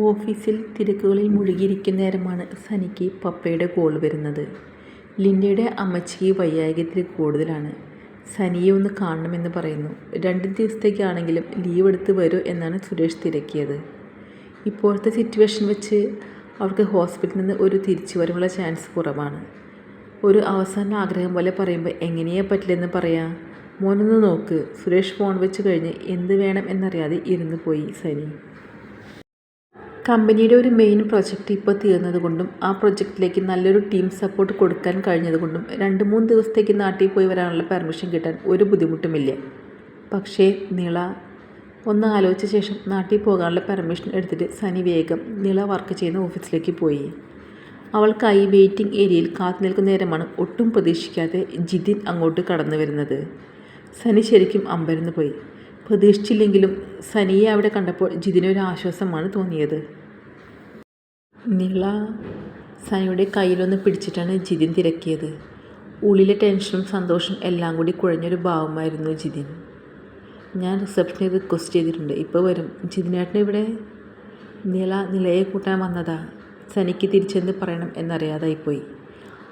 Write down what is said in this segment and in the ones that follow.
ഓഫീസിൽ തിരക്കുകളിൽ മുഴുകിയിരിക്കുന്ന നേരമാണ് സനിക്ക് പപ്പയുടെ കോൾ വരുന്നത്. ലിൻഡയുടെ അമ്മച്ചിക്ക് വയ്യായ്കത്തിൽ കൂടുതലാണ്. സനിയെ ഒന്ന് കാണണമെന്ന് പറയുന്നു. 2 ദിവസത്തേക്കാണെങ്കിലും ലീവ് എടുത്ത് വരൂ എന്നാണ് സുരേഷ് തിരക്കിയത്. ഇപ്പോഴത്തെ സിറ്റുവേഷൻ വെച്ച് അവർക്ക് ഹോസ്പിറ്റലിൽ നിന്ന് ഒരു തിരിച്ചുവരവുള്ള ചാൻസ് കുറവാണ്. ഒരു അവസാന ആഗ്രഹം പോലെ പറയുമ്പോൾ എങ്ങനെയാ പറ്റില്ലെന്ന് പറയാം. മോനൊന്ന് നോക്ക്. സുരേഷ് ഫോൺ വെച്ച് കഴിഞ്ഞ് എന്ത് വേണം എന്നറിയാതെ ഇരുന്ന് പോയി സനി. കമ്പനിയുടെ ഒരു മെയിൻ പ്രൊജക്റ്റ് ഇപ്പോൾ തീർന്നതുകൊണ്ടും ആ പ്രൊജക്റ്റിലേക്ക് നല്ലൊരു ടീം സപ്പോർട്ട് കൊടുക്കാൻ കഴിഞ്ഞതുകൊണ്ടും 2-3 ദിവസത്തേക്ക് നാട്ടിൽ പോയി വരാനുള്ള പെർമിഷൻ കിട്ടാൻ ഒരു ബുദ്ധിമുട്ടുമില്ല. പക്ഷേ നിള ഒന്ന് ആലോചിച്ച ശേഷം നാട്ടിൽ പോകാനുള്ള പെർമിഷൻ എടുത്തിട്ട് സനി വേഗം നിള വർക്ക് ചെയ്യുന്ന ഓഫീസിലേക്ക് പോയി. അവൾക്കായി വെയിറ്റിംഗ് ഏരിയയിൽ കാത്തു നിൽക്കുന്ന നേരമാണ് ഒട്ടും പ്രതീക്ഷിക്കാതെ ജിതിൻ അങ്ങോട്ട് കടന്നു വരുന്നത്. സനി ശരിക്കും അമ്പരന്ന് പോയി. പ്രതീക്ഷിച്ചില്ലെങ്കിലും സനിയെ അവിടെ കണ്ടപ്പോൾ ജിതിനൊരു ആശ്വാസമാണ് തോന്നിയത്. നിള സനിയുടെ കയ്യിലൊന്ന് പിടിച്ചിട്ടാണ് ജിതിൻ തിരക്കിയത്. ഉള്ളിലെ ടെൻഷനും സന്തോഷവും എല്ലാം കൂടി കുഴഞ്ഞൊരു ഭാവമായിരുന്നു ജിതിൻ. ഞാൻ റിസപ്ഷനിൽ റിക്വസ്റ്റ് ചെയ്തിട്ടുണ്ട്, ഇപ്പോൾ വരും. ജിതിനേട്ടൻ ഇവിടെ? നിളയെ കൂട്ടാൻ വന്നതാ. സനിക്ക് തിരിച്ചെന്ത് പറയണം എന്നറിയാതായിപ്പോയി.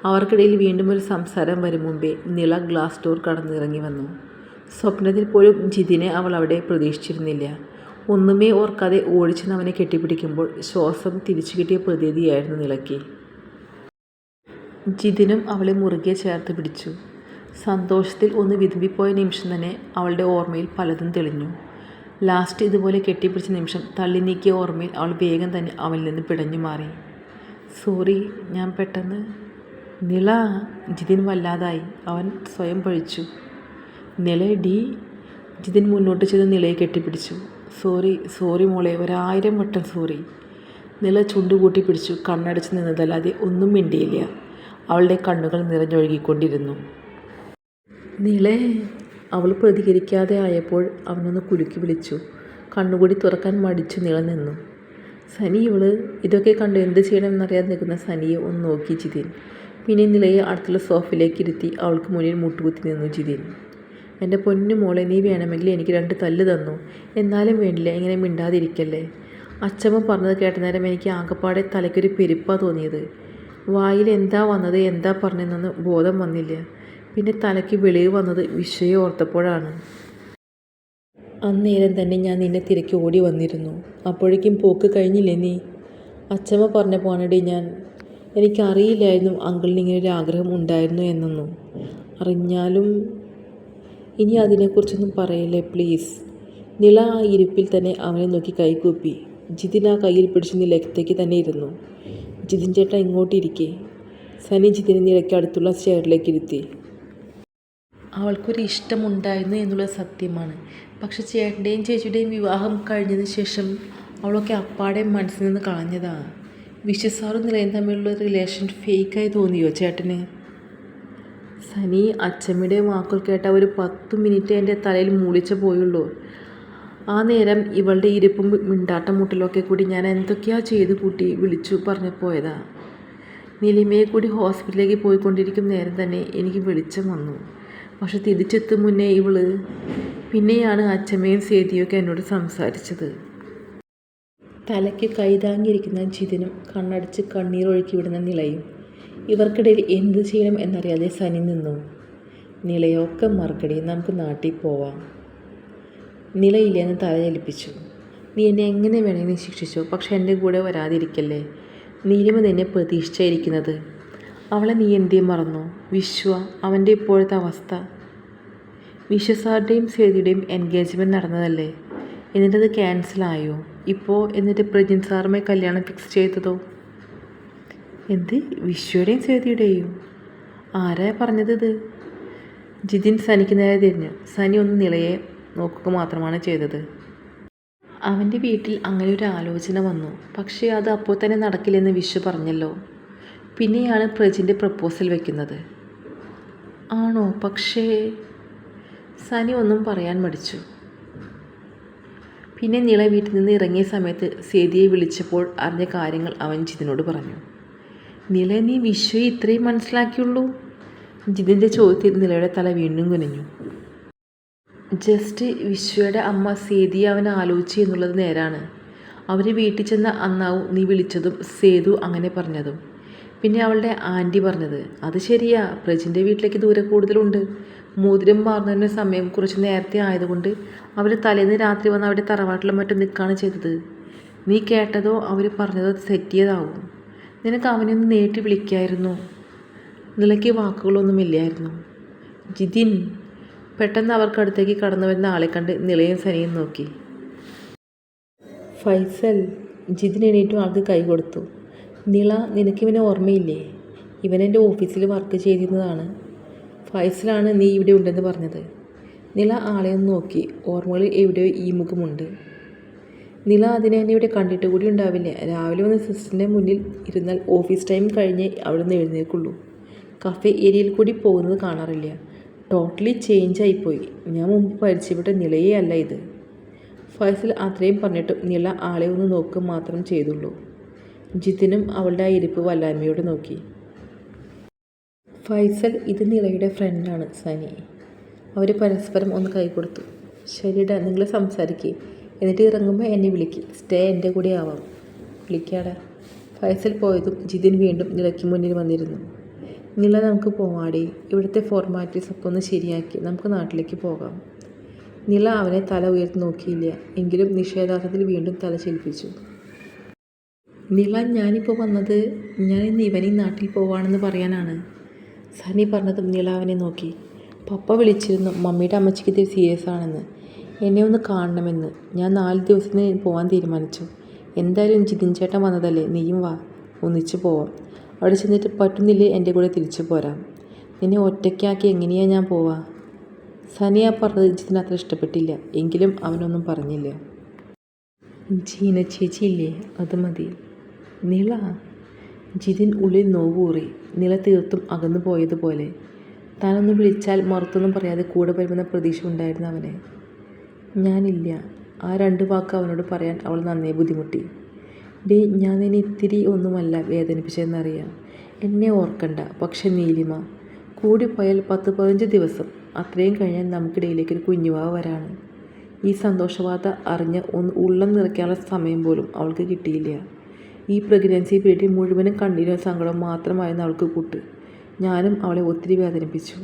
അവർക്കിടയിൽ വീണ്ടും ഒരു സംസാരം വരും മുമ്പേ നിള ഗ്ലാസ് ഡോർ കടന്നിറങ്ങി വന്നു. സ്വപ്നത്തിൽ പോലും ജിതിനെ അവൾ അവിടെ പ്രതീക്ഷിച്ചിരുന്നില്ല. ഒന്നുമേ ഓർക്കാതെ ഓടിച്ചെന്ന് അവനെ കെട്ടിപ്പിടിക്കുമ്പോൾ ശ്വാസം തിരിച്ചു കിട്ടിയ പ്രതീതിയായിരുന്നു നിളയ്ക്ക്. ജിതിനും അവളെ മുറുകെ ചേർത്ത് പിടിച്ചു. സന്തോഷത്തിൽ ഒന്ന് വിതുമ്പിപ്പോയ നിമിഷം തന്നെ അവളുടെ ഓർമ്മയിൽ പലതും തെളിഞ്ഞു. ലാസ്റ്റ് ഇതുപോലെ കെട്ടിപ്പിടിച്ച നിമിഷം തള്ളി നീക്കിയ ഓർമ്മയിൽ അവൾ വേഗം തന്നെ അവനിൽ നിന്ന് പിടഞ്ഞു മാറി. സോറി, ഞാൻ പെട്ടെന്ന്. നിള! ജിതിൻ വല്ലാതായി. അവൻ സ്വയം പഴിച്ചു. നിള ഡി! ജിതിൻ മുന്നോട്ട് ചെന്ന് നിളയെ കെട്ടിപ്പിടിച്ചു. സോറി മോളെ, 1000 വട്ടം സോറി. നിള ചുണ്ടുകൂട്ടി പിടിച്ചു. കണ്ണടച്ച് നിന്നതല്ലാതെ ഒന്നും മിണ്ടിയില്ല. അവളുടെ കണ്ണുകൾ നിറഞ്ഞൊഴുകിക്കൊണ്ടിരുന്നു. നിളേ! അവൾ പ്രതികരിക്കാതെ ആയപ്പോൾ അവനൊന്ന് കുലുക്കി വിളിച്ചു. കണ്ണുകൂടി തുറക്കാൻ മടിച്ചു നിള നിന്നു. സനി! ഇതൊക്കെ കണ്ട് എന്ത് ചെയ്യണമെന്നറിയാതെ നിൽക്കുന്ന സനിയെ ഒന്ന് നോക്കി ജിതിൻ. പിന്നെ നിളയെ അടുത്തുള്ള സോഫയിലേക്ക് ഇരുത്തി അവൾക്ക് മുന്നിൽ മുട്ടുകുത്തി നിന്നു ജിതിൻ. എൻ്റെ പൊന്നു മോളെ, നീ വേണമെങ്കിൽ എനിക്ക് 2 തല്ല് തന്നു. എന്നാലും വേണ്ടില്ല, ഇങ്ങനെ മിണ്ടാതിരിക്കല്ലേ. അച്ചമ്മ പറഞ്ഞത് കേട്ട നേരം എനിക്ക് ആകപ്പാടെ തലയ്ക്കൊരു പെരുപ്പാ തോന്നിയത്. വായിൽ എന്താ വന്നത് എന്താ പറഞ്ഞതെന്നൊന്നും ബോധം വന്നില്ല. പിന്നെ തലയ്ക്ക് വെളിവ് വന്നത് വിഷയം ഓർത്തപ്പോഴാണ്. അന്നേരം തന്നെ ഞാൻ നിന്നെ തിരക്കി ഓടി വന്നിരുന്നു. അപ്പോഴേക്കും പോക്ക് കഴിഞ്ഞില്ലേ നീ? അച്ചമ്മ പറഞ്ഞ പോണടി ഞാൻ. എനിക്കറിയില്ലായിരുന്നു അങ്കിളിന് ഇങ്ങനൊരു ആഗ്രഹം ഉണ്ടായിരുന്നു എന്നൊന്നും. അറിഞ്ഞാലും ഇനി അതിനെക്കുറിച്ചൊന്നും പറയല്ലേ പ്ലീസ്. നിള ആ ഇരിപ്പിൽ തന്നെ അവനെ നോക്കി കൈകൂപ്പി. ജിതിൻ ആ കയ്യിൽ പിടിച്ച് നിലത്തേക്ക് തന്നെ ഇരുന്നു. ജിതിൻ ചേട്ടൻ ഇങ്ങോട്ടിരിക്കേ. സനി ജിതിനെ നിലയ്ക്ക് അടുത്തുള്ള ചെയറിലേക്ക് ഇരുത്തി. അവൾക്കൊരു ഇഷ്ടമുണ്ടായിരുന്നു എന്നുള്ളത് സത്യമാണ്. പക്ഷെ ചേട്ടൻ്റെയും ചേച്ചിയുടെയും വിവാഹം കഴിഞ്ഞതിന് ശേഷം അവളൊക്കെ അപ്പാടെ മനസ്സിൽ നിന്ന് കളഞ്ഞതാണ്. വിശ്വസാറും നിലയും തമ്മിലുള്ള റിലേഷൻ ഫേക്കായി തോന്നിയോ ചേട്ടന്? സനി അച്ചമ്മയുടെ വാക്കുകൾ കേട്ട ഒരു 10 മിനിറ്റ് എൻ്റെ തലയിൽ മൂളിച്ച പോയുള്ളൂ. ആ നേരം ഇവളുടെ ഇരിപ്പും മിണ്ടാട്ടം മുട്ടലൊക്കെ കൂടി ഞാൻ എന്തൊക്കെയാ ചെയ്തു കൂട്ടി വിളിച്ചു പറഞ്ഞു പോയതാ. നിലിമയെ കൂടി ഹോസ്പിറ്റലിലേക്ക് പോയിക്കൊണ്ടിരിക്കും നേരം തന്നെ എനിക്ക് വെളിച്ചം വന്നു. പക്ഷെ തിരിച്ചെത്തും മുന്നേ പിന്നെയാണ് അച്ചമ്മയും സേതിയൊക്കെ എന്നോട് സംസാരിച്ചത്. തലയ്ക്ക് കൈതാങ്ങിയിരിക്കുന്ന ജിതിനും കണ്ണടച്ച് കണ്ണീരൊഴുക്കി വിടുന്ന നിലയും. ഇവർക്കിടയിൽ എന്ത് ചെയ്യണം എന്നറിയാതെ സനി നിന്നു. നിലയൊക്കെ മറക്കടി, നമുക്ക് നാട്ടിൽ പോവാം. നിലയില്ലെന്ന് തലചലിപ്പിച്ചു. നീ എന്നെ എങ്ങനെ വേണമെങ്കിലും ശിക്ഷിച്ചോ, പക്ഷെ എൻ്റെ കൂടെ വരാതിരിക്കല്ലേ. നീലിമ നിന്നെ പ്രതീക്ഷിച്ചായിരിക്കുന്നത്. അവളെ നീ എന്തേ മറന്നോ? അവൻ്റെ ഇപ്പോഴത്തെ അവസ്ഥ. വിശ്വസാരുടെയും സേതിയുടെയും എൻഗേജ്മെൻറ്റ് നടന്നതല്ലേ, എന്നിട്ടത് ക്യാൻസലായോ? എന്നിട്ട് പ്രജിൻ സാറുമായി കല്യാണം ഫിക്സ് ചെയ്തതോ? എന്ത്? വിശ്വയുടെയും സേതിയുടെയും? ആരാ പറഞ്ഞത് ഇത്? ജിതിൻ സനിക്ക് നേരെ തിരിഞ്ഞു. സനി ഒന്ന് നിളയെ നോക്കുക മാത്രമാണ് ചെയ്തത്. അവൻ്റെ വീട്ടിൽ അങ്ങനെ ഒരു ആലോചന വന്നു. പക്ഷേ അത് അപ്പോൾ തന്നെ നടക്കില്ലെന്ന് വിശ്വ പറഞ്ഞല്ലോ. പിന്നെയാണ് പ്രജിൻ്റെ പ്രപ്പോസൽ വയ്ക്കുന്നത്. ആണോ? പക്ഷേ സനി ഒന്നും പറയാൻ മടിച്ചു. പിന്നെ നിള വീട്ടിൽ നിന്ന് ഇറങ്ങിയ സമയത്ത് സേതിയെ വിളിച്ചപ്പോൾ അറിഞ്ഞ കാര്യങ്ങൾ അവൻ ജിതിനോട് പറഞ്ഞു. നില, നീ വിശ്വയെ ഇത്രയും മനസ്സിലാക്കിയുള്ളൂ? ജിതിൻ്റെ ചോദ്യത്തിൽ നിലയുടെ തല വീണ്ടും കുനിഞ്ഞു. ജസ്റ്റ് വിശ്വയുടെ അമ്മ സേതിയെ അവൻ ആലോചിച്ചു എന്നുള്ളത് നേരാണ്. അവർ വീട്ടിൽ ചെന്ന അന്നാവും നീ വിളിച്ചതും സേതു അങ്ങനെ പറഞ്ഞതും. പിന്നെ അവളുടെ ആൻറ്റി പറഞ്ഞത്, അത് ശരിയാ, പ്രജിൻ്റെ വീട്ടിലേക്ക് ദൂരെ കൂടുതലുണ്ട്. മോതിരം മാറുന്നതിന് സമയം കുറച്ച് നേരത്തെ ആയതുകൊണ്ട് അവർ തലേന്ന് രാത്രി വന്ന് അവിടെ തറവാട്ടിലും മറ്റും നിൽക്കുകയാണ് ചെയ്തത്. നീ കേട്ടതോ അവർ പറഞ്ഞതോ തെറ്റിയതാവും. നിനക്ക് അവനെ ഒന്ന് നേരിട്ട് വിളിക്കായിരുന്നു. നിലയ്ക്ക് വാക്കുകളൊന്നുമില്ലായിരുന്നു. ജിതിൻ. പെട്ടെന്ന് അവർക്കടുത്തേക്ക് കടന്നു വരുന്ന ആളെ കണ്ട് നിളയും സനിയും നോക്കി. ഫൈസൽ. ജിതിൻ എണീറ്റും ആൾക്ക് കൈ കൊടുത്തു. നിള, നിനക്കിവനെ ഓർമ്മയില്ലേ? ഇവനെൻ്റെ ഓഫീസിൽ വർക്ക് ചെയ്തിരുന്നതാണ്. ഫൈസലാണ് നീ ഇവിടെ ഉണ്ടെന്ന് പറഞ്ഞത്. നിള ആളെ ഒന്ന് നോക്കി. ഓർമ്മകളിൽ എവിടെയോ ഈ മുഖമുണ്ട്. നിള അതിനെ എന്നെ ഇവിടെ കണ്ടിട്ട് കൂടി ഉണ്ടാവില്ല. രാവിലെ വന്ന് സിസ്റ്ററിൻ്റെ മുന്നിൽ ഇരുന്നാൽ ഓഫീസ് ടൈം കഴിഞ്ഞേ അവിടെ നിന്ന് എഴുന്നേൽക്കുള്ളൂ. കഫേ ഏരിയയിൽ കൂടി പോകുന്നത് കാണാറില്ല. ടോട്ടലി ചേഞ്ച് ആയിപ്പോയി. ഞാൻ മുമ്പ് പരിചയപ്പെട്ട നിളയേ അല്ല ഇത്. ഫൈസൽ അത്രയും പറഞ്ഞിട്ടും നിള ആളെ ഒന്ന് നോക്കുക മാത്രം ചെയ്തുള്ളൂ. ജിതിനും അവളുടെ ആ ഇരിപ്പ് വല്ലായ്മയോടെ നോക്കി. ഫൈസൽ, ഇത് നിളയുടെ ഫ്രണ്ടാണ് സനി. അവർ പരസ്പരം ഒന്ന് കൈ കൊടുത്തു. ശരിടാ, നിങ്ങൾ സംസാരിക്കുക. എന്നിട്ട് ഇറങ്ങുമ്പോൾ എന്നെ വിളിക്കുക. സ്റ്റേ എൻ്റെ കൂടെ ആവാം. വിളിക്കാടാ. ഫൈസൽ പോയതും ജിതിൻ വീണ്ടും നിളയ്ക്ക് മുന്നിൽ വന്നിരുന്നു. നിള, നമുക്ക് പോവാടി. ഇവിടുത്തെ ഫോർമാലിറ്റീസ് ഒക്കെ ഒന്ന് ശരിയാക്കി നമുക്ക് നാട്ടിലേക്ക് പോകാം. നിള അവനെ തല ഉയർത്തി നോക്കിയില്ല. എങ്കിലും നിഷേധാർത്ഥത്തിൽ വീണ്ടും തല ചലിപ്പിച്ചു. നിള, ഞാനിപ്പോൾ വന്നത് ഞാൻ ഇന്ന് ഇവനീ നാട്ടിൽ പോവാണെന്ന് പറയാനാണ്. സനി പറഞ്ഞതും നിള അവനെ നോക്കി. പപ്പ വിളിച്ചിരുന്നു, മമ്മിയുടെ അമ്മച്ചിക്ക് ഇത്തിരി സീരിയസ് ആണെന്ന്, എന്നെ ഒന്ന് കാണണമെന്ന്. ഞാൻ 4 ദിവസത്തിന് പോകാൻ തീരുമാനിച്ചു. എന്തായാലും ജിതിൻ ചേട്ടൻ വന്നതല്ലേ, നീയും വാ, ഒന്നിച്ച് പോവാം. അവിടെ ചെന്നിട്ട് പറ്റുന്നില്ലേ എൻ്റെ കൂടെ തിരിച്ചു പോരാം. നിന്നെ ഒറ്റയ്ക്കാക്കി എങ്ങനെയാണ് ഞാൻ പോവാ? സനിയ പറഞ്ഞത് ജിതിന് അത്ര ഇഷ്ടപ്പെട്ടില്ല. എങ്കിലും അവനൊന്നും പറഞ്ഞില്ല. ജീന ചേച്ചിയില്ലേ, അത് മതി. നിള. ജിതിൻ ഉള്ളിൽ നോവൂറി. നിള തീർത്തും അകന്നു പോയതുപോലെ. താനൊന്ന് വിളിച്ചാൽ മറുത്തൊന്നും പറയാതെ കൂടെ വരുമെന്ന പ്രതീക്ഷ ഉണ്ടായിരുന്നു അവനെ. ഞാനില്ല. ആ 2 വാക്ക് അവനോട് പറയാൻ അവൾ നന്നേ ബുദ്ധിമുട്ടി. ഡേ, ഞാൻ നിന്നെ ഇത്തിരി ഒന്നുമല്ല വേദനിപ്പിച്ചതെന്നറിയാം. എന്നെ ഓർക്കണ്ട. പക്ഷെ നീലിമ, കൂടിപ്പോയാൽ 10-15 ദിവസം, അത്രയും കഴിഞ്ഞാൽ നമുക്കിടയിലേക്കൊരു കുഞ്ഞുവാവ വരാണ്. ഈ സന്തോഷവാർത്ത അറിഞ്ഞ് ഒന്ന് ഉള്ളം നിറയ്ക്കാനുള്ള സമയം പോലും അവൾക്ക് കിട്ടിയില്ല. ഈ പ്രഗ്നൻസി പീരീഡ് മുഴുവനും കണ്ണീരും സങ്കടവും മാത്രമായിരുന്നു അവൾക്ക് കൂട്ട്. ഞാനും അവളെ ഒത്തിരി വേദനിപ്പിച്ചു.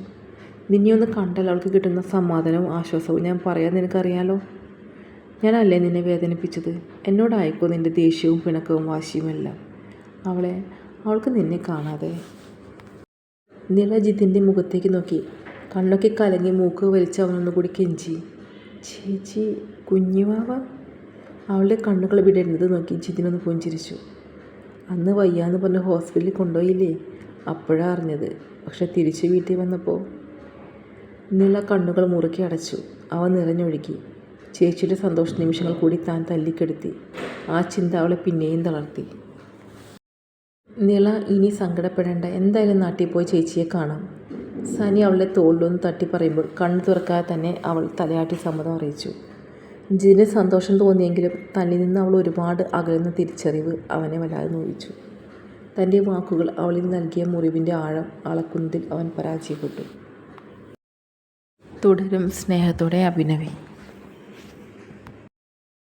നിന്നെ ഒന്ന് കണ്ടാൽ അവൾക്ക് കിട്ടുന്ന സമാധാനവും ആശ്വാസവും ഞാൻ പറയാൻ നിനക്കറിയാലോ. ഞാനല്ലേ നിന്നെ വേദനിപ്പിച്ചത്? എന്നോടായിക്കോ നിൻ്റെ ദേഷ്യവും പിണക്കവും വാശിയുമെല്ലാം. അവൾക്ക് നിന്നെ കാണാതെ. നിള ജിതിൻ്റെ മുഖത്തേക്ക് നോക്കി. കണ്ണൊക്കെ കലങ്ങി മൂക്ക് വലിച്ച് അവനൊന്നുകൂടി കെഞ്ചി. ചേച്ചി, കുഞ്ഞുവാവ. അവളുടെ കണ്ണുകൾ വിടരുന്നത് നോക്കി ജിതിനൊന്ന് പുഞ്ചിരിച്ചു. അന്ന് വയ്യാന്ന് പറഞ്ഞ് ഹോസ്പിറ്റലിൽ കൊണ്ടുപോയില്ലേ, അപ്പോഴാണ് അറിഞ്ഞത്. പക്ഷെ തിരിച്ച് വീട്ടിൽ വന്നപ്പോൾ. നിള കണ്ണുകൾ മുറുക്കി അടച്ചു. അവ നിറഞ്ഞൊഴുകി. ചേച്ചിയുടെ സന്തോഷ നിമിഷങ്ങൾ കൂടി താൻ തല്ലിക്കെടുത്തി. ആ ചിന്ത അവളെ പിന്നെയും തളർത്തി. നിള, ഇനി സങ്കടപ്പെടേണ്ട. എന്തായാലും നാട്ടിൽ പോയി ചേച്ചിയെ കാണാം. സനി അവളുടെ തോളിലൊന്ന് തട്ടി പറയുമ്പോൾ കണ്ണു തുറക്കാതെ തന്നെ അവൾ തലയാട്ടി സമ്മതം അറിയിച്ചു. ജിതിന് സന്തോഷം തോന്നിയെങ്കിലും തന്നിൽ നിന്ന് അവൾ ഒരുപാട് അകലുന്ന തിരിച്ചറിവ് അവനെ വല്ലാതെ നോവിച്ചു. തൻ്റെ വാക്കുകൾ അവളിൽ നൽകിയ മുറിവിൻ്റെ ആഴം അളക്കുന്നതിൽ അവൻ പരാജയപ്പെട്ടു. തുടരും. സ്നേഹത്തോടെ, അഭിനവി.